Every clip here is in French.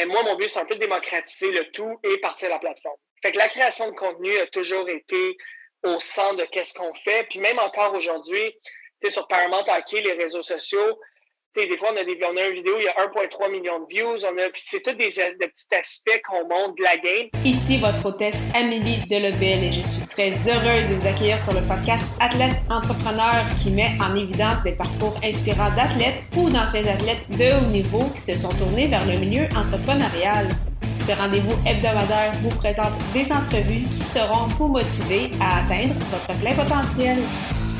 ben moi, mon but, c'est un peu de démocratiser le tout et partir de la plateforme. Fait que la création de contenu a toujours été au centre de qu'est-ce qu'on fait. Puis même encore aujourd'hui, tu sais, sur Paramount Hockey, les réseaux sociaux, tu sais, des fois, on a une vidéo, il y a 1,3 million de views. Puis c'est tous des petits aspects qu'on montre de la game. Ici votre hôtesse Amélie Delebel et je suis très heureuse de vous accueillir sur le podcast Athlète Entrepreneur qui met en évidence des parcours inspirants d'athlètes ou d'anciens athlètes de haut niveau qui se sont tournés vers le milieu entrepreneurial. Ce rendez-vous hebdomadaire vous présente des entrevues qui seront vous motiver à atteindre votre plein potentiel.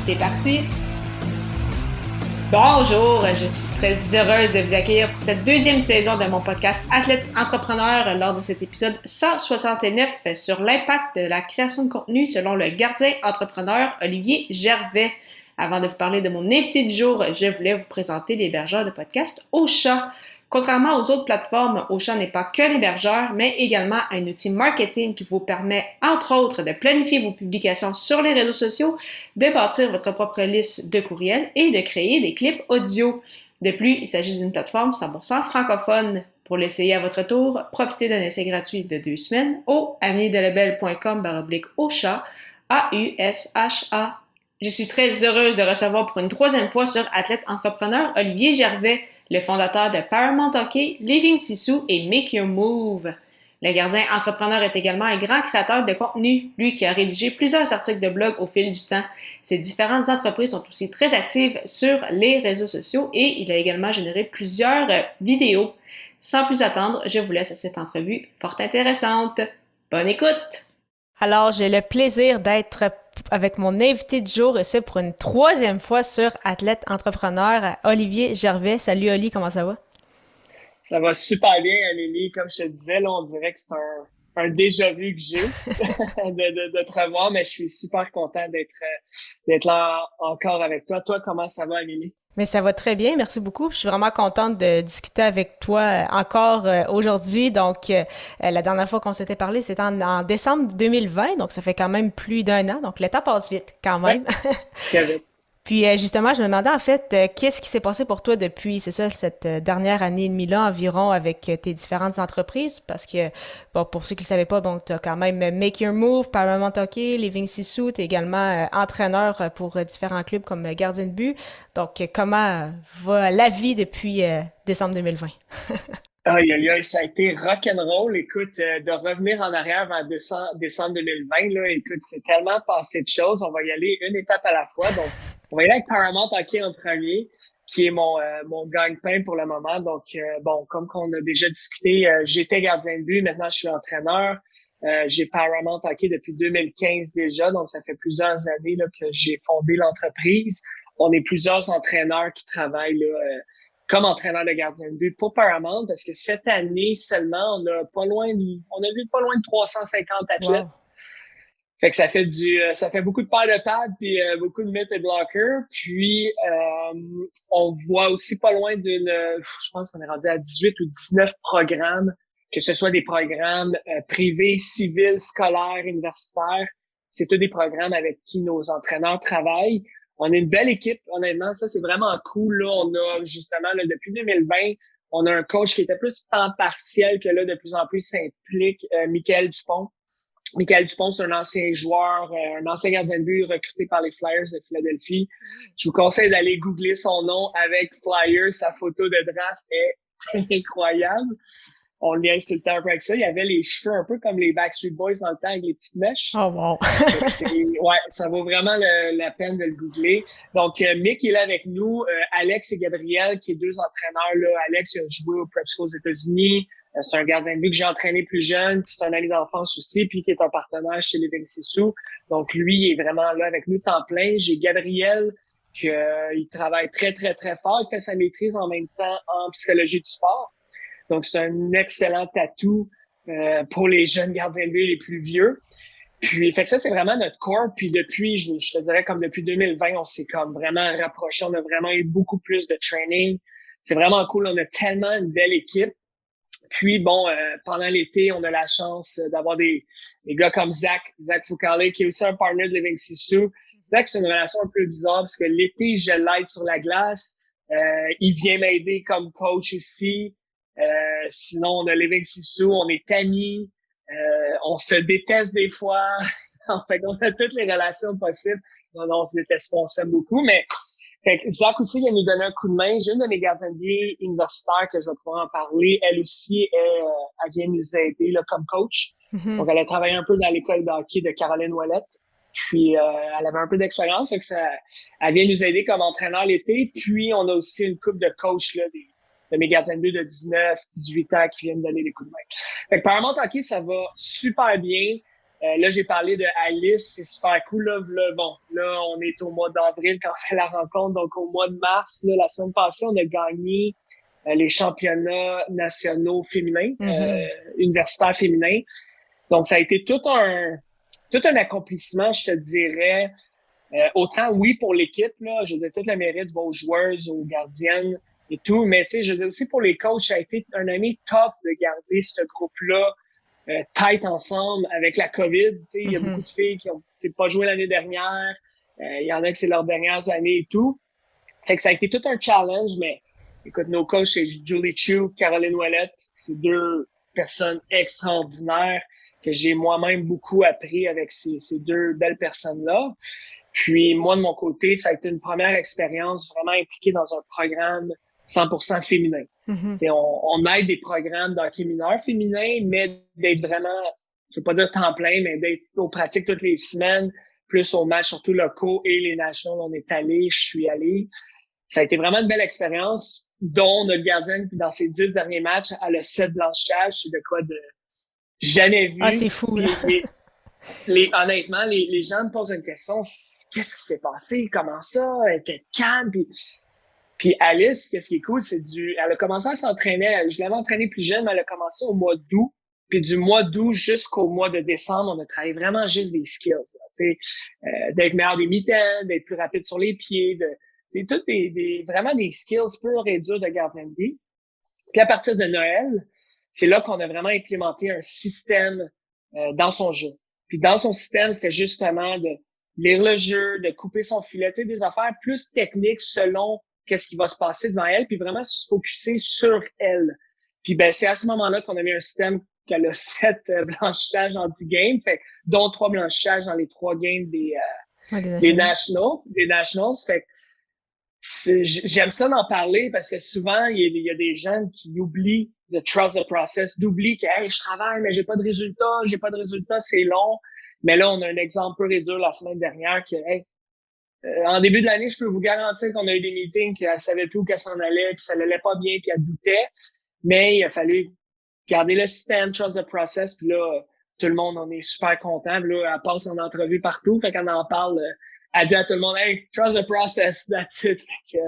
C'est parti! Bonjour, je suis très heureuse de vous accueillir pour cette deuxième saison de mon podcast Athlète Entrepreneur lors de cet épisode 169 sur l'impact de la création de contenu selon le gardien entrepreneur Olivier Gervais. Avant de vous parler de mon invité du jour, je voulais vous présenter l'hébergeur de podcast Ocha. Contrairement aux autres plateformes, Ocha n'est pas que l'hébergeur, mais également un outil marketing qui vous permet, entre autres, de planifier vos publications sur les réseaux sociaux, de bâtir votre propre liste de courriels et de créer des clips audio. De plus, il s'agit d'une plateforme 100% francophone. Pour l'essayer à votre tour, profitez d'un essai gratuit de 2 semaines au amiedelebel.com/Ocha, A-U-S-H-A. Je suis très heureuse de recevoir pour une troisième fois sur Athlète Entrepreneur Olivier Gervais, le fondateur de Paramount Hockey, Living Sisu et Make Your Move. Le gardien entrepreneur est également un grand créateur de contenu, lui qui a rédigé plusieurs articles de blog au fil du temps. Ses différentes entreprises sont aussi très actives sur les réseaux sociaux et il a également généré plusieurs vidéos. Sans plus attendre, je vous laisse à cette entrevue fort intéressante. Bonne écoute! Alors, j'ai le plaisir d'être avec mon invité du jour et ce pour une troisième fois sur Athlète Entrepreneur, Olivier Gervais. Salut Oli, comment ça va? Ça va super bien, Amélie. Comme je te disais, là, on dirait que c'est un déjà-vu que j'ai de te revoir, mais je suis super content d'être là encore avec toi. Toi, comment ça va, Amélie? Mais ça va très bien, merci beaucoup. Je suis vraiment contente de discuter avec toi encore aujourd'hui. Donc, la dernière fois qu'on s'était parlé, c'était en décembre 2020, donc ça fait quand même plus d'un an. Donc, le temps passe vite quand même. Ouais. Puis justement, je me demandais en fait, qu'est-ce qui s'est passé pour toi depuis, c'est ça, cette dernière année et demie-là environ avec tes différentes entreprises? Parce que, bon, pour ceux qui ne savaient pas, bon, tu as quand même Make Your Move, Paramount Hockey, Living Sisu, tu es également entraîneur pour différents clubs comme gardien de but. Donc, comment va la vie depuis décembre 2020? Ça a été rock'n'roll. Écoute, de revenir en arrière vers décembre 2020, là, écoute, c'est tellement passé de choses. On va y aller une étape à la fois. Donc, on va y aller avec Paramount Hockey en premier, qui est mon gagne-pain pour le moment. Donc, bon, comme qu'on a déjà discuté, j'étais gardien de but. Maintenant, je suis entraîneur. J'ai Paramount Hockey depuis 2015 déjà. Donc, ça fait plusieurs années là, que j'ai fondé l'entreprise. On est plusieurs entraîneurs qui travaillent là, comme entraîneur de gardien de but pour Paramount, parce que cette année seulement, on a vu pas loin de 350 athlètes. Wow. Fait que ça fait beaucoup de paires de pads puis beaucoup de mitts et blockers. Puis on voit aussi pas loin je pense qu'on est rendu à 18 ou 19 programmes, que ce soit des programmes privés, civils, scolaires, universitaires. C'est tous des programmes avec qui nos entraîneurs travaillent. On est une belle équipe, honnêtement. Ça, c'est vraiment cool. Là, on a justement, là, depuis 2020, on a un coach qui était plus temps partiel que là, de plus en plus s'implique, Michael Dupont. Michael Dupont, c'est un ancien joueur, un ancien gardien de but recruté par les Flyers de Philadelphie. Je vous conseille d'aller googler son nom avec Flyers. Sa photo de draft est incroyable. On lui a tout le temps un peu avec ça. Il y avait les cheveux un peu comme les Backstreet Boys dans le temps avec les petites mèches. Oh wow! Ouais, ça vaut vraiment la peine de le googler. Donc, Mick est là avec nous. Alex et Gabriel, qui est deux entraîneurs. Là. Alex a joué au Prep School aux États-Unis. C'est un gardien de but que j'ai entraîné plus jeune, puis c'est un ami d'enfance aussi, puis qui est un partenaire chez Living Sisu. Donc, lui, il est vraiment là avec nous temps plein. J'ai Gabriel, il travaille très, très, très fort. Il fait sa maîtrise en même temps en psychologie du sport. Donc, c'est un excellent atout pour les jeunes gardiens de but les plus vieux. Puis, fait que ça, c'est vraiment notre core. Puis depuis, je te dirais, comme depuis 2020, on s'est comme vraiment rapproché. On a vraiment eu beaucoup plus de training. C'est vraiment cool. On a tellement une belle équipe. Puis, bon, pendant l'été, on a la chance d'avoir des gars comme Zach Foucalé, qui est aussi un partner de Living Sisu. Zach, c'est une relation un peu bizarre parce que l'été, je l'aide sur la glace. Il vient m'aider comme coach aussi. Sinon, on a Living Sisu, on est amis, on se déteste des fois. En fait, on a toutes les relations possibles. Non, on se déteste pas, on s'aime beaucoup, mais fait que Zach aussi vient nous donner un coup de main. J'ai une de mes gardiennes de but universitaires que je vais pouvoir en parler. Elle aussi, elle vient nous aider là, comme coach. Donc, elle a travaillé un peu dans l'école de hockey de Caroline Ouellette. Puis, elle avait un peu d'expérience, fait que elle vient nous aider comme entraîneur l'été. Puis, on a aussi une couple de coachs là, de mes gardiens de but de 19, 18 ans qui viennent donner des coups de main. Fait que Paramount Hockey, ça va super bien. Là, j'ai parlé de Alice, c'est super cool. Là, on est au mois d'avril quand on fait la rencontre. Donc, au mois de mars, là, la semaine passée, on a gagné les championnats nationaux féminins, universitaires féminins. Donc, ça a été tout un accomplissement, je te dirais. Autant, oui, pour l'équipe, là, je veux dire, tout le mérite va aux joueuses, aux gardiennes et tout. Mais, tu sais, je veux dire aussi pour les coachs, ça a été un année tough de garder ce groupe-là tight ensemble avec la COVID. Tu sais, il y a beaucoup de filles qui ont pas joué l'année dernière. Il y en a que c'est leurs dernières années et tout. Fait que ça a été tout un challenge, mais écoute, nos coachs, c'est Julie Chu, Caroline Ouellette. C'est deux personnes extraordinaires que j'ai moi-même beaucoup appris avec ces deux belles personnes-là. Puis moi, de mon côté, ça a été une première expérience vraiment impliquée dans un programme 100% féminin. On aide des programmes d'hockey mineur féminin, mais d'être vraiment, je veux pas dire temps plein, mais d'être aux pratiques toutes les semaines, plus aux matchs surtout locaux et les nationals. On est allé, je suis allé. Ça a été vraiment une belle expérience, dont notre gardienne, dans ses 10 derniers matchs, elle a 7 blanchages. C'est de quoi de jamais vu. Ah, c'est fou, là. Honnêtement, les gens me posent une question. Qu'est-ce qui s'est passé? Comment ça? Elle était calme. Puis Alice, qu'est-ce qui est cool, elle a commencé à s'entraîner. Je l'avais entraînée plus jeune, mais elle a commencé au mois d'août. Puis du mois d'août jusqu'au mois de décembre, on a travaillé vraiment juste des skills. D'être meilleur des mitaines, d'être plus rapide sur les pieds, toutes vraiment des skills purs et durs de gardien de but. Puis à partir de Noël, c'est là qu'on a vraiment implémenté un système dans son jeu. Puis dans son système, c'était justement de lire le jeu, de couper son filet, des affaires plus techniques selon qu'est-ce qui va se passer devant elle, puis vraiment se focusser sur elle. Puis ben c'est à ce moment-là qu'on a mis un système qu'elle a 7 blanchissages en 10 games, dont 3 blanchissages dans les 3 games des Nationals. Fait que j'aime ça d'en parler parce que souvent, il y a des gens qui oublient de trust the process, d'oublier que hey, je travaille, mais j'ai pas de résultat, c'est long. Mais là, on a un exemple peu réduit la semaine dernière que hey, en début de l'année, je peux vous garantir qu'on a eu des meetings qu'elle savait plus où qu'elle s'en allait, puis ça n'allait pas bien, puis elle doutait. Mais il a fallu garder le système, trust the process, puis là, tout le monde, on est super content. Puis là, elle passe en entrevue partout, fait qu'on en parle. Elle dit à tout le monde, hey, trust the process, that's it. Fait que,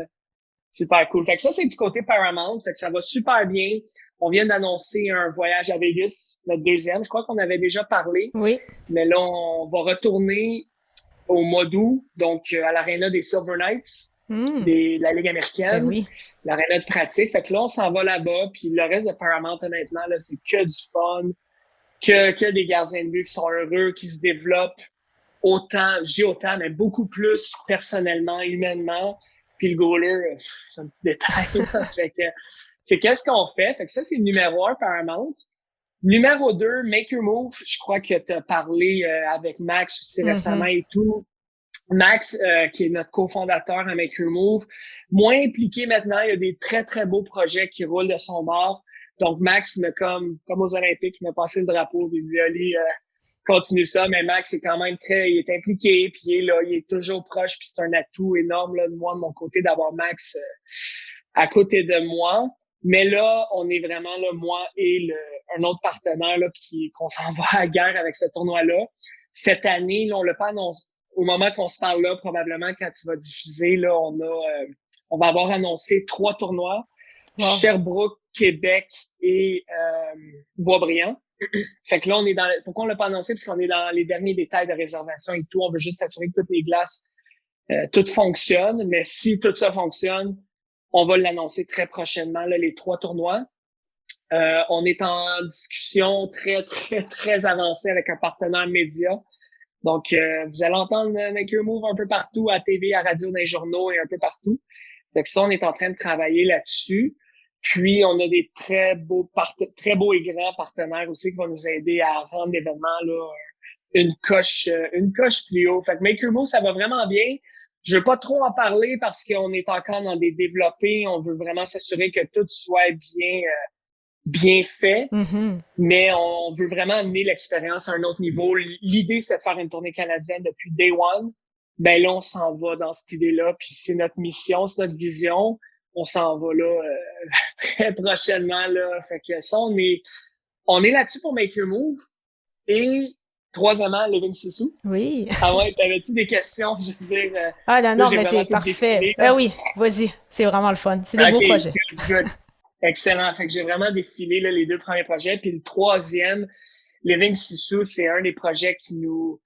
super cool. Fait que ça, c'est du côté Paramount. Fait que ça va super bien. On vient d'annoncer un voyage à Vegas, notre deuxième. Je crois qu'on avait déjà parlé. Oui. Mais là, on va retourner au mois d'août, donc à l'aréna des Silver Knights, de la Ligue américaine, Ben oui. l'aréna de pratique. Fait que là, on s'en va là-bas, puis le reste de Paramount, honnêtement, là, c'est que du fun, que des gardiens de but qui sont heureux, qui se développent autant, mais beaucoup plus personnellement, humainement. Puis le goaler, c'est un petit détail. Fait que c'est qu'est-ce qu'on fait. Fait que ça, c'est le numéro 1 Paramount. Numéro 2, Make Your Move. Je crois que tu as parlé avec Max aussi récemment et tout. Max, qui est notre cofondateur à Make Your Move, moins impliqué maintenant. Il y a des très, très beaux projets qui roulent de son bord. Donc, Max, comme aux Olympiques, il m'a passé le drapeau. Il dit, Ali, continue ça. Mais Max, c'est quand même il est impliqué, puis il est là, il est toujours proche, puis c'est un atout énorme là, de moi, de mon côté, d'avoir Max à côté de moi. Mais là, on est vraiment là, moi et un autre partenaire là, qu'on s'en va à la guerre avec ce tournoi-là. Cette année, là, on l'a pas annoncé. Au moment qu'on se parle là, probablement quand tu vas diffuser, là, on va avoir annoncé 3 tournois. Wow. Sherbrooke, Québec et Boisbriand. Fait que là, pourquoi on l'a pas annoncé? Parce qu'on est dans les derniers détails de réservation et tout. On veut juste s'assurer que toutes les glaces, tout fonctionne. Mais si tout ça fonctionne, on va l'annoncer très prochainement, là, les 3 tournois. On est en discussion très, très, très avancée avec un partenaire média. Donc, vous allez entendre Make Your Move un peu partout, à TV, à radio, dans les journaux et un peu partout. Fait que ça, on est en train de travailler là-dessus. Puis, on a des très beaux et grands partenaires aussi qui vont nous aider à rendre l'événement là une coche plus haut. Fait que Make Your Move, ça va vraiment bien. Je veux pas trop en parler parce qu'on est encore dans des développés. On veut vraiment s'assurer que tout soit bien fait. Mm-hmm. Mais on veut vraiment amener l'expérience à un autre niveau. L'idée, c'était de faire une tournée canadienne depuis Day One. Ben là, on s'en va dans cette idée-là. Puis c'est notre mission, c'est notre vision. On s'en va là très prochainement. Là. Fait que ça, on est là-dessus pour Make Your Move. Et troisièmement, Living Sisu. Oui. Ah ouais, t'avais-tu des questions? Je veux dire. Ah non, Là, non, mais c'est parfait. Ben oui, vas-y. C'est vraiment le fun. C'est des beaux projets. Good. Excellent. Fait que j'ai vraiment défilé là, les 2 premiers projets. Puis le troisième, Living Sisu, c'est un des projets qui nous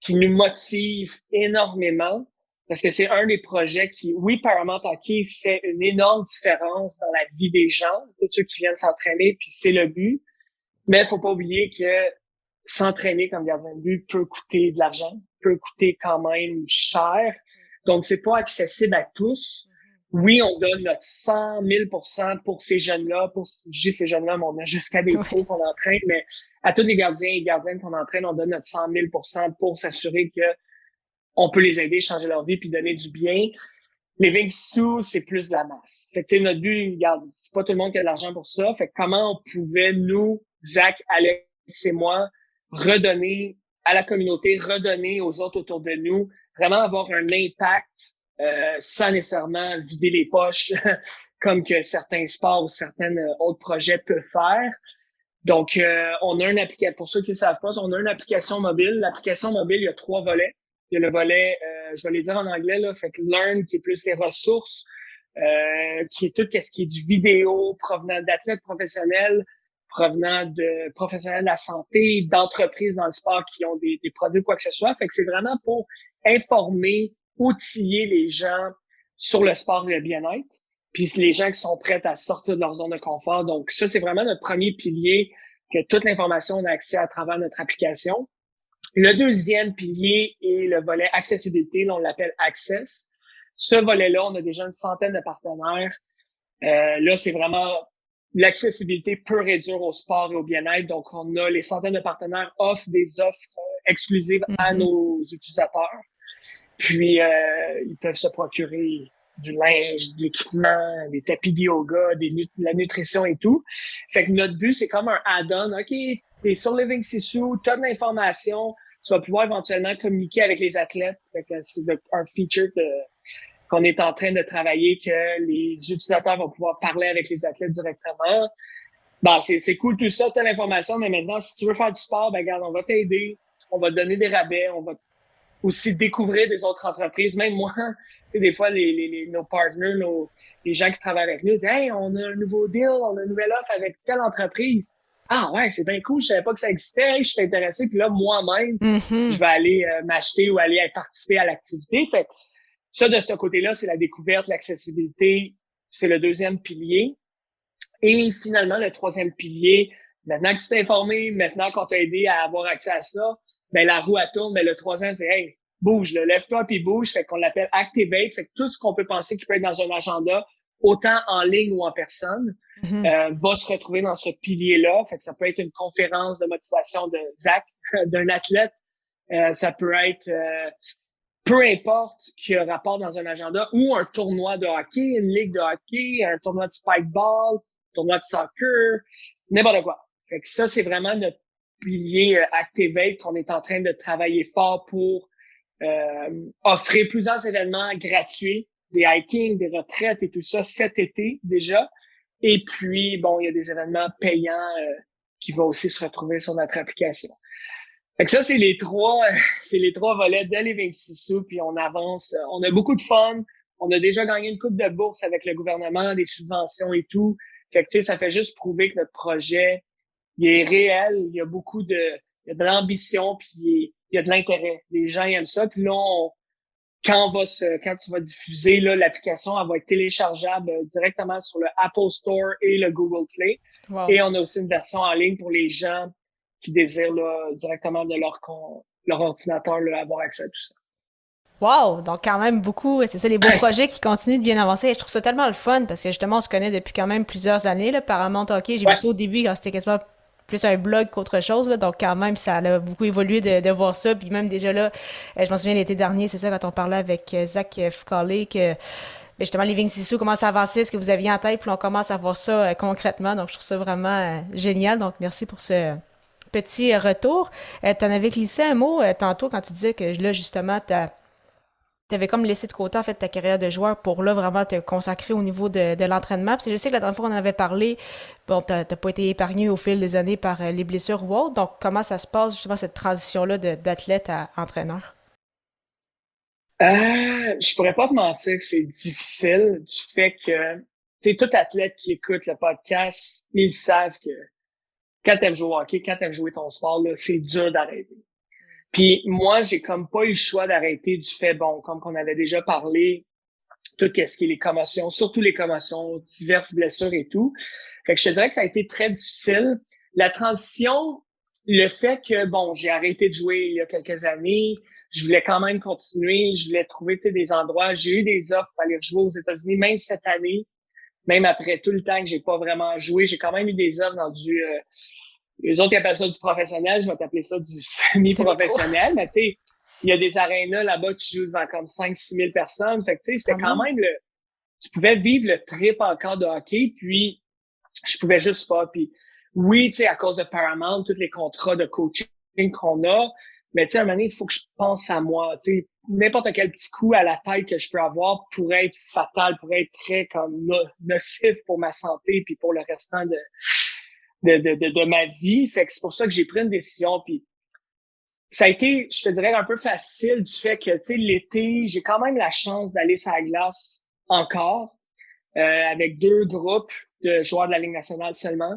motive énormément. Parce que c'est un des projets qui, oui, Paramount Hockey fait une énorme différence dans la vie des gens, tous ceux qui viennent s'entraîner, puis c'est le but. Mais il faut pas oublier que s'entraîner comme gardien de but peut coûter de l'argent, peut coûter quand même cher. Donc, c'est pas accessible à tous. Oui, on donne notre 100 000 pour ces jeunes-là, ces jeunes-là, mais on a jusqu'à des pros qu'on entraîne, mais à tous les gardiens et gardiennes qu'on entraîne, on donne notre 100 000 pour s'assurer que on peut les aider, changer leur vie puis donner du bien. Les Living Sisu, c'est plus de la masse. Fait que, notre but, regarde, c'est pas tout le monde qui a de l'argent pour ça. Fait que comment on pouvait, nous, Zach, Alex et moi, redonner à la communauté, redonner aux autres autour de nous, vraiment avoir un impact sans nécessairement vider les poches comme que certains sports ou certains autres projets peuvent faire. Donc, on a une application, pour ceux qui ne savent pas, on a une application mobile. L'application mobile, il y a 3 volets. Il y a le volet, je vais les dire en anglais, là, fait que Learn, qui est plus les ressources, qui est tout ce qui est du vidéo provenant d'athlètes professionnels, provenant de professionnels de la santé, d'entreprises dans le sport qui ont des produits quoi que ce soit. Fait que c'est vraiment pour informer, outiller les gens sur le sport et le bien-être, puis les gens qui sont prêts à sortir de leur zone de confort. Donc ça, c'est vraiment notre premier pilier, que toute l'information, on a accès à travers notre application. Le deuxième pilier est le volet accessibilité, là, on l'appelle Access. Ce volet-là, on a déjà une centaine de partenaires. Là, c'est vraiment l'accessibilité pure et dure au sport et au bien-être. Donc, on a les centaines de partenaires offrent des offres exclusives à nos utilisateurs. Puis, ils peuvent se procurer du linge, de l'équipement, des tapis de yoga, la nutrition et tout. Fait que notre but, c'est comme un add-on. OK, t'es sur Living Sisu, t'as de l'information, tu vas pouvoir éventuellement communiquer avec les athlètes. Fait que c'est un feature qu'on est en train de travailler, que les utilisateurs vont pouvoir parler avec les athlètes directement. Bon, c'est cool tout ça, t'as l'information, mais maintenant, si tu veux faire du sport, ben regarde, on va t'aider, on va te donner des rabais, on va aussi découvrir des autres entreprises. Même moi, tu sais, des fois, nos partners, les gens qui travaillent avec nous disent « Hey, on a un nouveau deal, on a une nouvelle offre avec telle entreprise. » Ah ouais, c'est bien cool, je savais pas que ça existait, hey, je suis intéressé. Puis là, moi-même, je vais aller m'acheter ou aller participer à l'activité. Fait que ça, de ce côté-là, c'est la découverte, l'accessibilité, c'est le deuxième pilier. Et finalement, le troisième pilier, maintenant que tu t'es informé, maintenant qu'on t'a aidé à avoir accès à ça, ben la roue elle tourne, mais le troisième, c'est hey, bouge, lève-toi puis bouge, fait qu'on l'appelle Activate, fait que tout ce qu'on peut penser qui peut être dans un agenda, autant en ligne ou en personne, va se retrouver dans ce pilier-là. Fait que ça peut être une conférence de motivation de Zach, d'un athlète, ça peut être peu importe qui a rapport dans un agenda, ou un tournoi de hockey, une ligue de hockey, un tournoi de spikeball, un tournoi de soccer, n'importe quoi. Fait que ça, c'est vraiment notre pilier Activate qu'on est en train de travailler fort pour offrir plusieurs événements gratuits, des hiking, des retraites et tout ça cet été déjà. Et puis, bon, il y a des événements payants qui vont aussi se retrouver sur notre application. Fait que ça, c'est les trois volets de Living Sisu, puis on avance. On a beaucoup de fun. On a déjà gagné une coupe de bourse avec le gouvernement, des subventions et tout. Fait que, tu sais, ça fait juste prouver que notre projet, il est réel. Il y a il y a de l'ambition, puis il y a de l'intérêt. Les gens aiment ça. Puis là, quand tu vas diffuser, là, l'application, elle va être téléchargeable directement sur le Apple Store et le Google Play. Wow. Et on a aussi une version en ligne pour les gens qui désirent là, directement de leur ordinateur là, avoir accès à tout ça. Wow! Donc quand même beaucoup, c'est ça, les beaux projets qui continuent de bien avancer. Et je trouve ça tellement le fun parce que justement, on se connaît depuis quand même plusieurs années, là, Paramount Hockey. J'ai vu Ouais. ça au début quand c'était quasiment plus un blog qu'autre chose, là. Donc quand même, ça a beaucoup évolué de voir ça. Puis même déjà là, je m'en souviens l'été dernier, c'est ça, quand on parlait avec Zach Foucault, que justement, Living Sisu commence à avancer, ce que vous aviez en tête, puis on commence à voir ça concrètement. Donc je trouve ça vraiment génial. Donc merci pour ce petit retour. T'en avais glissé un mot tantôt quand tu disais que là, justement, t'avais comme laissé de côté en fait ta carrière de joueur pour là vraiment te consacrer au niveau de l'entraînement. Puis je sais que la dernière fois qu'on en avait parlé, bon, t'as pas été épargné au fil des années par les blessures ou autres. Donc comment ça se passe justement cette transition-là d'athlète à entraîneur? Je pourrais pas te mentir que c'est difficile du fait que, tu sais, tout athlète qui écoute le podcast, ils savent que quand t'aimes jouer au hockey, quand t'aimes jouer ton sport, là, c'est dur d'arrêter. Puis moi, j'ai comme pas eu le choix d'arrêter du fait, bon, comme qu'on avait déjà parlé, tout ce qui est les commotions, surtout les commotions, diverses blessures et tout. Fait que je te dirais que ça a été très difficile. La transition, le fait que, bon, j'ai arrêté de jouer il y a quelques années, je voulais quand même continuer, je voulais trouver, tu sais, des endroits. J'ai eu des offres pour aller jouer aux États-Unis, même cette année, même après tout le temps que j'ai pas vraiment joué, j'ai quand même eu des offres dans du, les autres ils appellent ça du professionnel, je vais t'appeler ça du Semi-pro. semi-professionnel, mais tu sais, il y a des arénas là-bas qui jouent devant comme 5 000 6 000 personnes. Fait que tu sais, c'était Quand quand même. même tu pouvais vivre le trip encore de hockey, puis je pouvais juste pas. Puis oui, tu sais, à cause de Paramount, tous les contrats de coaching qu'on a, mais tu sais, à un moment donné, il faut que je pense à moi. Tu sais, n'importe quel petit coup à la tête que je peux avoir pourrait être fatal, pourrait être très comme nocif pour ma santé puis pour le restant de ma vie. Fait que c'est pour ça que j'ai pris une décision. Puis ça a été, je te dirais, un peu facile du fait que, tu sais, l'été, j'ai quand même la chance d'aller sur la glace encore, avec 2 groupes de joueurs de la Ligue nationale seulement.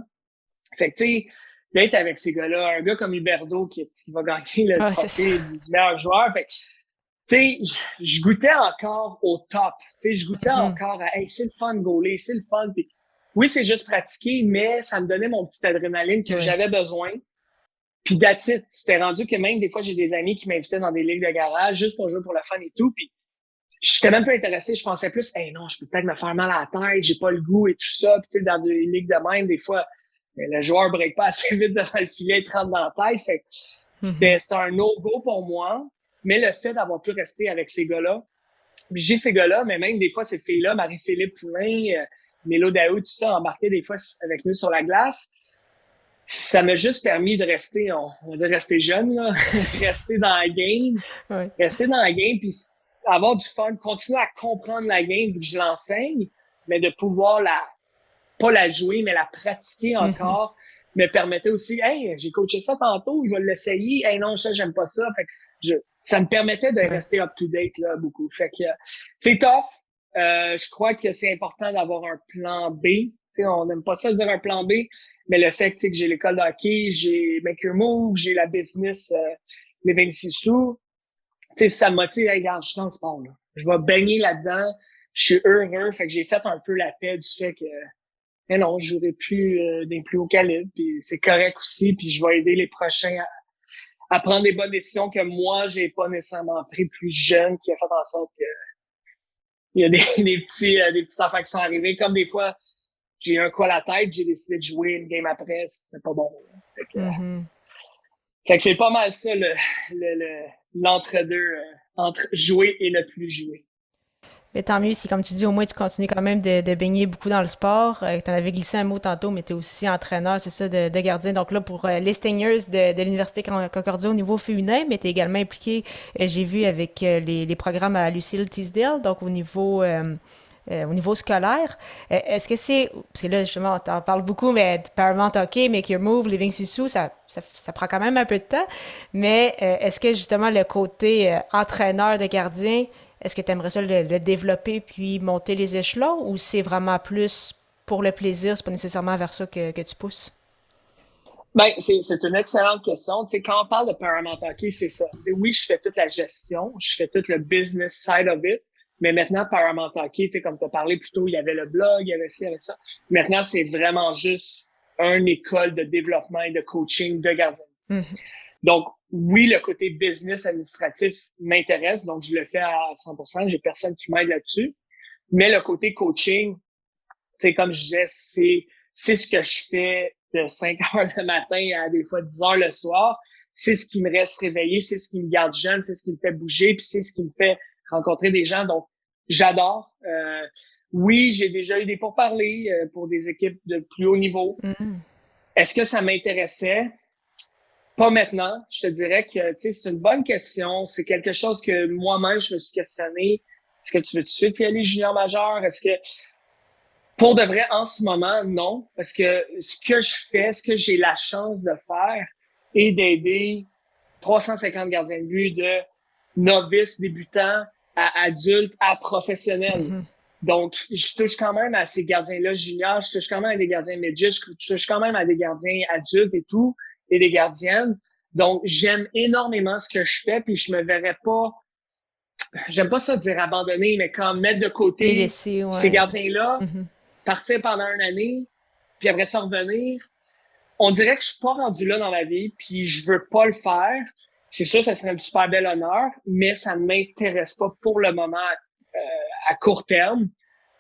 Fait que, tu sais, d'être avec ces gars-là, un gars comme Huberdeau qui va gagner le Ah, c'est ça. trophée du meilleur joueur. Fait que, tu sais, je goûtais encore au top. Tu sais, je goûtais Mhm. encore à, hey, c'est le fun de gauler, c'est le fun. Puis, oui, c'est juste pratiquer, mais ça me donnait mon petit adrénaline que Oui. j'avais besoin. Puis that's it. C'était rendu que même des fois, j'ai des amis qui m'invitaient dans des ligues de garage juste pour jouer pour le fun et tout. Puis j'étais même pas intéressé. Je pensais plus, hey non, je peux peut-être me faire mal à la tête, j'ai pas le goût et tout ça. Puis tu sais, dans des ligues de même, des fois, le joueur break pas assez vite devant le filet, il te rentre dans la tête. Fait que Mhm. c'était un no-go pour moi. Mais le fait d'avoir pu rester avec ces gars-là, puis j'ai ces gars-là, mais même des fois, ces filles-là, Marie-Philippe Poulin, Mélo Daou, tout ça, embarquaient des fois avec nous sur la glace. Ça m'a juste permis de rester, on va dire rester jeune, là, rester dans la game, Oui. rester dans la game, puis avoir du fun, continuer à comprendre la game vu que je l'enseigne, mais de pouvoir pas la jouer, mais la pratiquer Mhm. encore, me permettait aussi, hey, j'ai coaché ça tantôt, je vais l'essayer, hey non, ça, j'aime pas ça. Fait que ça me permettait de Ouais. rester up to date, là, beaucoup. Fait que, c'est tough. Je crois que c'est important d'avoir un plan B. T'sais, on n'aime pas ça dire un plan B, mais le fait que j'ai l'école de hockey, j'ai Make Your Move, j'ai la business, les 26 sous, ça me motive, hey, regarde, je suis dans le sport, là. Je vais baigner là-dedans. Je suis heureux. Fait que j'ai fait un peu la paix du fait que, mais non, je jouerai plus des plus hauts calibres, puis c'est correct aussi, puis je vais aider les prochains à prendre des bonnes décisions que moi, j'ai pas nécessairement pris plus jeune, qui a fait en sorte que il y a des petites affaires qui sont arrivées, comme des fois, j'ai eu un coup à la tête, j'ai décidé de jouer une game après, c'était pas bon. Mhm. Fait que c'est pas mal ça, l'entre-deux, entre jouer et ne plus jouer. Mais tant mieux si, comme tu dis, au moins tu continues quand même de baigner beaucoup dans le sport. Tu en avais glissé un mot tantôt, mais tu es aussi entraîneur, c'est ça, de gardien. Donc là, pour les Stingers de l'Université Concordia au niveau féminin, mais tu es également impliqué, j'ai vu, avec les programmes à Lucille Teasdale, donc au niveau scolaire. Est-ce que c'est là justement, on t'en parle beaucoup, mais Paramount Hockey, Make Your Move, Living Sisu, ça prend quand même un peu de temps. Mais est-ce que justement le côté entraîneur de gardien, est-ce que tu aimerais ça le développer puis monter les échelons ou c'est vraiment plus pour le plaisir, c'est pas nécessairement vers ça que tu pousses? Ben, c'est une excellente question. Tu sais, quand on parle de Paramount Hockey, c'est ça. Tu sais, oui, je fais toute la gestion, je fais tout le business side of it, mais maintenant, Paramount Hockey, tu sais, comme tu as parlé plus tôt, il y avait le blog, il y avait ci, il y avait ça. Maintenant, c'est vraiment juste une école de développement et de coaching de gardiens. Mhm. Donc, oui, le côté business administratif m'intéresse, donc je le fais à 100%. J'ai personne qui m'aide là-dessus. Mais le côté coaching, tu sais, comme je disais, c'est ce que je fais de 5 heures le matin à des fois 10 heures le soir. C'est ce qui me reste réveillé, c'est ce qui me garde jeune, c'est ce qui me fait bouger, puis c'est ce qui me fait rencontrer des gens. Donc, j'adore. Oui, j'ai déjà eu des pourparlers pour des équipes de plus haut niveau. Mhm. Est-ce que ça m'intéressait? Pas maintenant. Je te dirais que, tu sais, c'est une bonne question. C'est quelque chose que moi-même, je me suis questionné. Est-ce que tu veux tout de suite y aller junior majeur? Est-ce que, pour de vrai, en ce moment, non. Parce que ce que je fais, ce que j'ai la chance de faire est d'aider 350 gardiens de but de novices, débutants, à adultes, à professionnels. Mhm. Donc, je touche quand même à ces gardiens-là juniors, je touche quand même à des gardiens midget, je touche quand même à des gardiens adultes et tout, et des gardiennes. Donc, j'aime énormément ce que je fais, puis je me verrais pas, j'aime pas ça dire abandonner, mais comme mettre de côté Délaissé, ces ouais. gardiens-là, Mhm. partir pendant une année, puis après ça revenir. On dirait que je suis pas rendu là dans ma vie, puis je veux pas le faire. C'est sûr, ça serait un super bel honneur, mais ça ne m'intéresse pas pour le moment à court terme.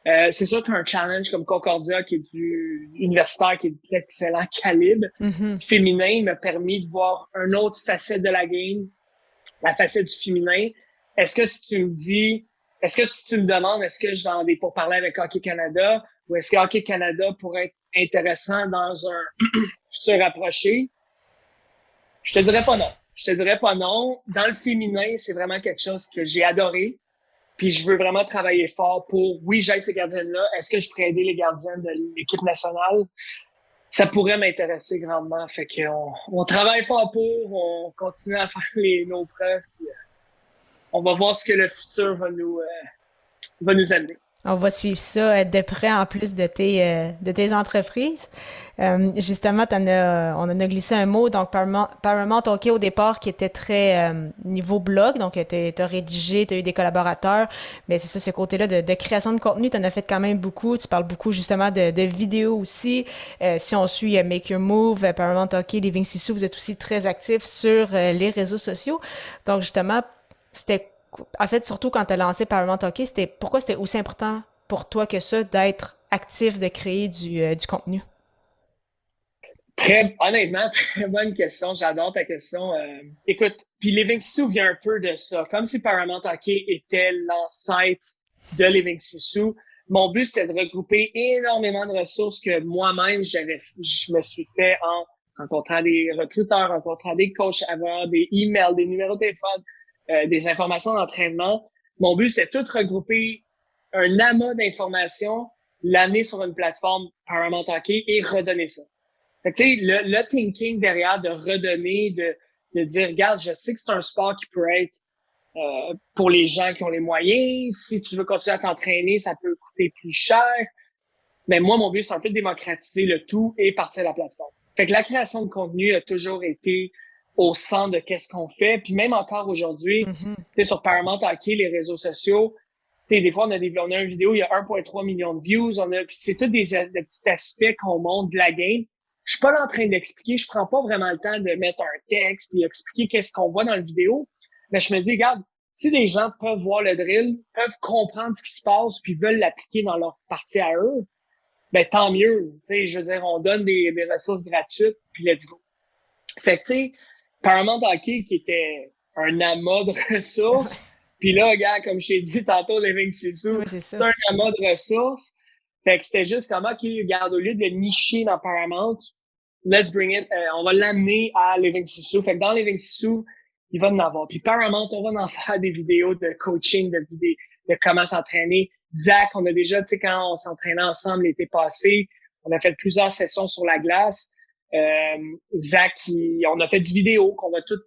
C'est sûr qu'un challenge comme Concordia, qui est du universitaire, qui est d'excellent calibre, Mhm. féminin, m'a permis de voir une autre facette de la game, la facette du féminin. Est-ce que si tu me dis, est-ce que si tu me demandes, est-ce que je vais en des pourparlers avec Hockey Canada, ou est-ce que Hockey Canada pourrait être intéressant dans un futur rapproché? Je te dirais pas non. Je te dirais pas non. Dans le féminin, c'est vraiment quelque chose que j'ai adoré. Puis je veux vraiment travailler fort pour, oui, j'aide ces gardiennes-là. Est-ce que je pourrais aider les gardiennes de l'équipe nationale? Ça pourrait m'intéresser grandement. Fait on travaille fort pour, on continue à faire nos preuves. Puis, on va voir ce que le futur va nous amener. On va suivre ça de près en plus de tes entreprises. Justement, on en a glissé un mot, donc Paramount OK au départ qui était très niveau blog, donc tu as rédigé, tu as eu des collaborateurs, mais c'est ça, ce côté-là de création de contenu, tu en as fait quand même beaucoup, tu parles beaucoup justement de vidéos aussi. Si on suit Make Your Move, Paramount OK, Living Sisu, vous êtes aussi très actifs sur les réseaux sociaux. Donc justement, c'était en fait, surtout quand tu as lancé Paramount Hockey, pourquoi c'était aussi important pour toi que ça d'être actif, de créer du contenu? Honnêtement, très bonne question. J'adore ta question. Écoute, puis Living Sisu vient un peu de ça. Comme si Paramount Hockey était l'ancêtre de Living Sisu, mon but, c'était de regrouper énormément de ressources que moi-même, je me suis fait en rencontrant des recruteurs, rencontrant des coachs, avoir des emails, des numéros de téléphone, des informations d'entraînement. Mon but, c'était tout regrouper un amas d'informations, l'amener sur une plateforme Paramount Hockey et redonner ça. Fait que, tu sais, le thinking derrière de redonner, de dire, regarde, je sais que c'est un sport qui peut être pour les gens qui ont les moyens. Si tu veux continuer à t'entraîner, ça peut coûter plus cher. Mais moi, mon but, c'est un peu de démocratiser le tout et partir de la plateforme. Fait que la création de contenu a toujours été au centre de qu'est-ce qu'on fait. Puis même encore aujourd'hui, Mhm. tu sais, sur Paramount Hockey, les réseaux sociaux, tu sais, des fois, on a une vidéo, il y a 1,3 million de views. Puis c'est tous des petits aspects qu'on montre de la game. Je suis pas là en train d'expliquer. Je prends pas vraiment le temps de mettre un texte puis expliquer qu'est-ce qu'on voit dans la vidéo. Mais je me dis, regarde, si des gens peuvent voir le drill, peuvent comprendre ce qui se passe puis veulent l'appliquer dans leur partie à eux, ben tant mieux. Tu sais, je veux dire, on donne des ressources gratuites puis let's go. Fait que, tu sais, Paramount Hockey qui était un amas de ressources. Puis là, regarde, comme je t'ai dit tantôt, Living Sisu, Oui, c'est c'est ça. un amas de ressources. Fait que c'était juste comment qu'il regarde, au lieu de nicher dans Paramount, let's bring it, on va l'amener à Living Sisu. Fait que dans Living Sisu, il va en avoir. Puis Paramount, on va en faire des vidéos de coaching, de comment s'entraîner. Zach, on a déjà, tu sais, quand on s'entraînait ensemble l'été passé, on a fait plusieurs sessions sur la glace. Zach, on a fait du vidéo, qu'on va tout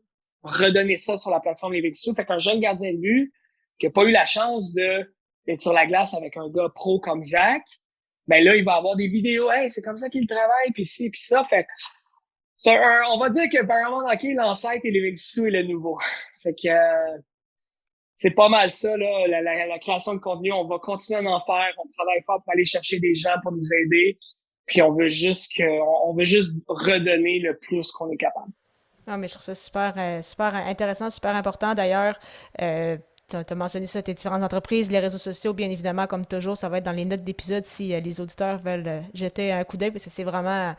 redonner ça sur la plateforme Living Sisu. Fait qu'un jeune gardien de but qui a pas eu la chance d'être sur la glace avec un gars pro comme Zach, ben là, il va avoir des vidéos. Hey, c'est comme ça qu'il travaille, puis ci, puis ça. Fait on va dire que Paramount Hockey, l'ancêtre et Living Sisu est le nouveau. Fait que c'est pas mal ça, là, la création de contenu. On va continuer à en faire. On travaille fort pour aller chercher des gens pour nous aider. Puis on veut juste redonner le plus qu'on est capable. Ah, mais je trouve ça super intéressant, super important. D'ailleurs, tu as mentionné ça, tes différentes entreprises, les réseaux sociaux, bien évidemment, comme toujours, ça va être dans les notes d'épisode si les auditeurs veulent jeter un coup d'œil, parce que c'est vraiment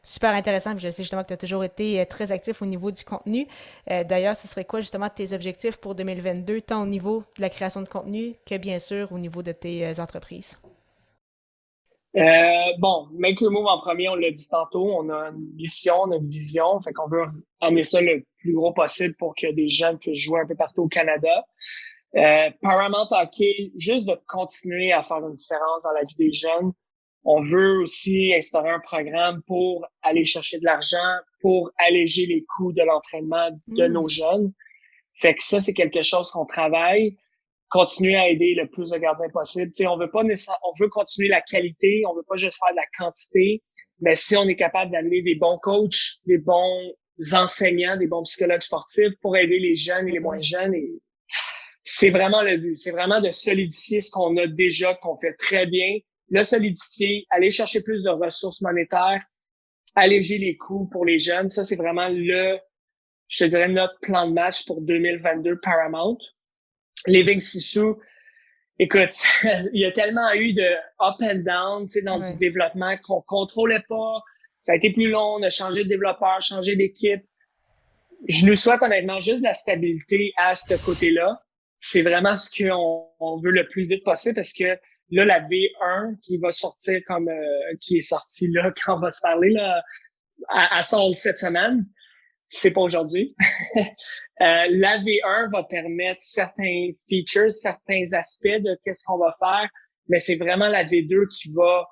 super intéressant. Puis je sais justement que tu as toujours été très actif au niveau du contenu. D'ailleurs, ce serait quoi justement tes objectifs pour 2022, tant au niveau de la création de contenu que bien sûr au niveau de tes entreprises? Bon, Make Your Move en premier, on l'a dit tantôt, on a une mission, on a une vision, fait qu'on veut emmener ça le plus gros possible pour que des jeunes puissent jouer un peu partout au Canada. Paramount Hockey, juste de continuer à faire une différence dans la vie des jeunes. On veut aussi instaurer un programme pour aller chercher de l'argent, pour alléger les coûts de l'entraînement de Hmm. nos jeunes. Fait que ça, c'est quelque chose qu'on travaille. Continuer à aider le plus de gardiens possible. T'sais, on veut pas nécessairement, on veut continuer la qualité, on veut pas juste faire de la quantité, mais si on est capable d'amener des bons coachs, des bons enseignants, des bons psychologues sportifs pour aider les jeunes et les moins Oui. jeunes, et c'est vraiment le but. C'est vraiment de solidifier ce qu'on a déjà, qu'on fait très bien, le solidifier, aller chercher plus de ressources monétaires, alléger les coûts pour les jeunes. Ça, c'est vraiment je te dirais, notre plan de match pour 2022 Paramount. Living Sisu, écoute, il y a tellement eu de up and down, tu sais, dans du Oui. développement qu'on contrôlait pas. Ça a été plus long, on a changé de développeur, changé d'équipe. Je nous souhaite honnêtement juste de la stabilité à ce côté-là. C'est vraiment ce qu'on veut le plus vite possible parce que là, la V1 qui va sortir qui est sortie là, quand on va se parler, là, à sort cette semaine, c'est pas aujourd'hui. La V1 va permettre certains features, certains aspects de qu'est-ce qu'on va faire, mais c'est vraiment la V2 qui va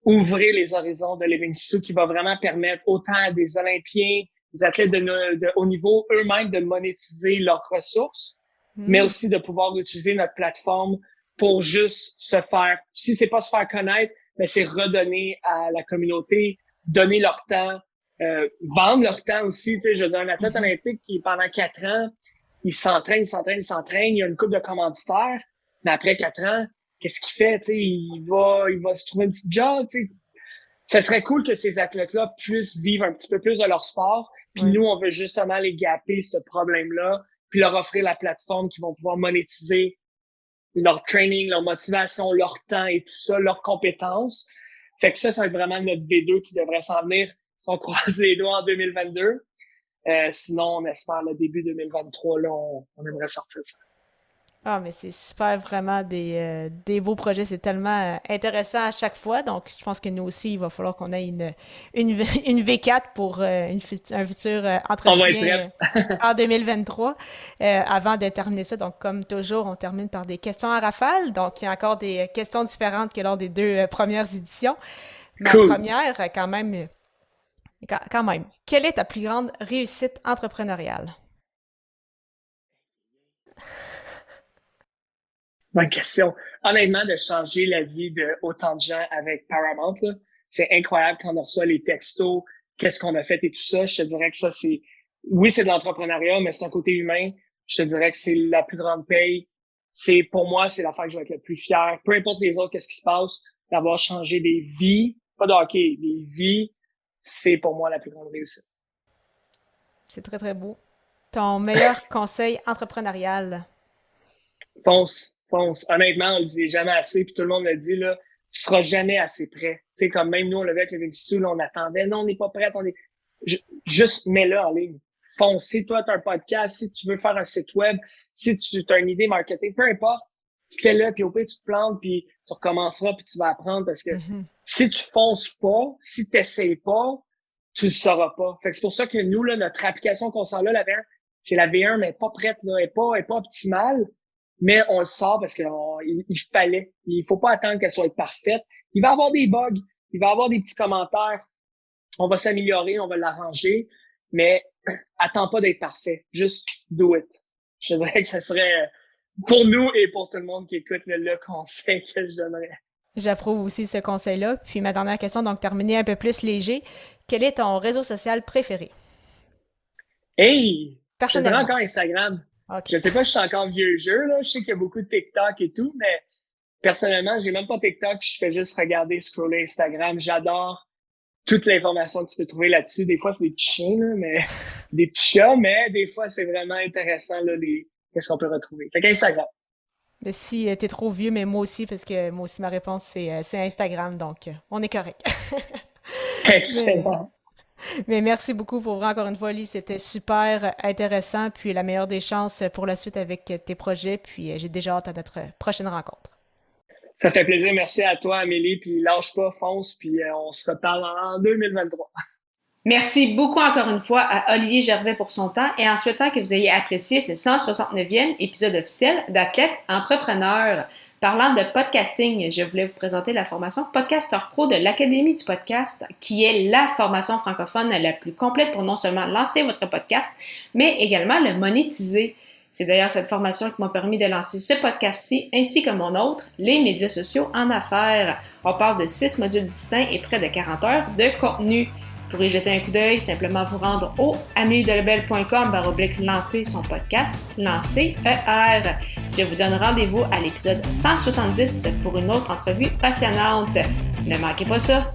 ouvrir les horizons de Living Sisu, qui va vraiment permettre autant à des Olympiens, des athlètes de haut niveau eux-mêmes de monétiser leurs ressources, mais Hmm. aussi de pouvoir utiliser notre plateforme pour juste se faire, si c'est pas se faire connaître, mais c'est redonner à la communauté, donner leur temps, vendre leur temps aussi. Tu sais, je veux dire, un athlète Mhm. olympique qui, pendant 4 ans, il y a une couple de commanditaires, mais après 4 ans, qu'est-ce qu'il fait? Tu sais, il va se trouver un petit job. Tu sais. Ça serait cool que ces athlètes-là puissent vivre un petit peu plus de leur sport. Puis Oui. nous, on veut justement les gapper, ce problème-là, puis leur offrir la plateforme qui vont pouvoir monétiser leur training, leur motivation, leur temps et tout ça, leurs compétences. Fait que ça va être vraiment notre V2 qui devrait s'en venir si on croise les doigts en 2022. Sinon, on espère le début 2023, là, on aimerait sortir ça. Ah, mais c'est super, vraiment des beaux projets. C'est tellement intéressant à chaque fois. Donc, je pense que nous aussi, il va falloir qu'on ait une V4 pour un futur On va être prêts. entretien en 2023. Avant de terminer ça, donc, comme toujours, on termine par des questions à rafale. Donc, il y a encore des questions différentes que lors des deux premières éditions. Ma Cool. première, quand même, quelle est ta plus grande réussite entrepreneuriale? Bonne question. Honnêtement, de changer la vie de autant de gens avec Paramount, là, c'est incroyable quand on reçoit les textos, qu'est-ce qu'on a fait et tout ça. Je te dirais que ça, oui, c'est de l'entrepreneuriat, mais c'est un côté humain. Je te dirais que c'est la plus grande paye. Pour moi, c'est l'affaire que je vais être le plus fier. Peu importe les autres, qu'est-ce qui se passe, d'avoir changé des vies, pas de hockey, des vies, c'est pour moi la plus grande réussite. C'est très, très beau. Ton meilleur conseil entrepreneurial? Fonce, fonce. Honnêtement, on le disait jamais assez, puis tout le monde le dit, là, tu seras jamais assez prêt. Tu sais, comme même nous, on l'avait avec les Vinicius, là, on attendait, non, on n'est pas prêt, juste mets-le en ligne. Fonce. Si toi, tu as un podcast, si tu veux faire un site web, si tu as une idée marketing, peu importe, fais-le, puis au pire, tu te plantes, puis tu recommenceras, puis tu vas apprendre, parce que Mhm. si tu fonces pas, si tu n'essayes pas, tu le sauras pas. Fait que c'est pour ça que nous, là, notre application qu'on sort là, la V1, c'est la V1, mais pas prête, là, elle est pas optimale, mais on le sort parce qu'il fallait. Il faut pas attendre qu'elle soit parfaite. Il va y avoir des bugs, il va y avoir des petits commentaires. On va s'améliorer, on va l'arranger, mais attends pas d'être parfait. Juste do it. Je dirais que ce serait pour nous et pour tout le monde qui écoute le conseil que je donnerais. J'approuve aussi ce conseil-là. Puis ma dernière question, donc terminer un peu plus léger. Quel est ton réseau social préféré? Hey! Je te dirais Personnellement. encore Instagram. OK. Je sais pas si je suis encore vieux jeu, là. Je sais qu'il y a beaucoup de TikTok et tout, mais personnellement, j'ai même pas TikTok. Je fais juste regarder, scroller Instagram. J'adore toute l'information que tu peux trouver là-dessus. Des fois, c'est des petits chiens, là, mais des petits chats, mais des fois, c'est vraiment intéressant, là, qu'est-ce qu'on peut retrouver. Fait qu'Instagram. Mais si t'es trop vieux, mais moi aussi, parce que moi aussi, ma réponse, c'est Instagram, donc on est correct. Mais, Excellent. mais merci beaucoup pour encore une fois, Lee. C'était super intéressant. Puis la meilleure des chances pour la suite avec tes projets. Puis j'ai déjà hâte à notre prochaine rencontre. Ça fait plaisir. Merci à toi, Amélie. Puis lâche pas, fonce. Puis on se reparle en 2023. Merci beaucoup encore une fois à Olivier Gervais pour son temps et en souhaitant que vous ayez apprécié ce 169e épisode officiel d'Athlète Entrepreneur. Parlant de podcasting, je voulais vous présenter la formation Podcaster Pro de l'Académie du podcast, qui est la formation francophone la plus complète pour non seulement lancer votre podcast, mais également le monétiser. C'est d'ailleurs cette formation qui m'a permis de lancer ce podcast-ci, ainsi que mon autre, les médias sociaux en affaires. On parle de 6 modules distincts et près de 40 heures de contenu. Vous pourrez jeter un coup d'œil, simplement vous rendre au ameliedelebel.com/lancer son podcast, Lancer ER. Je vous donne rendez-vous à l'épisode 170 pour une autre entrevue passionnante. Ne manquez pas ça!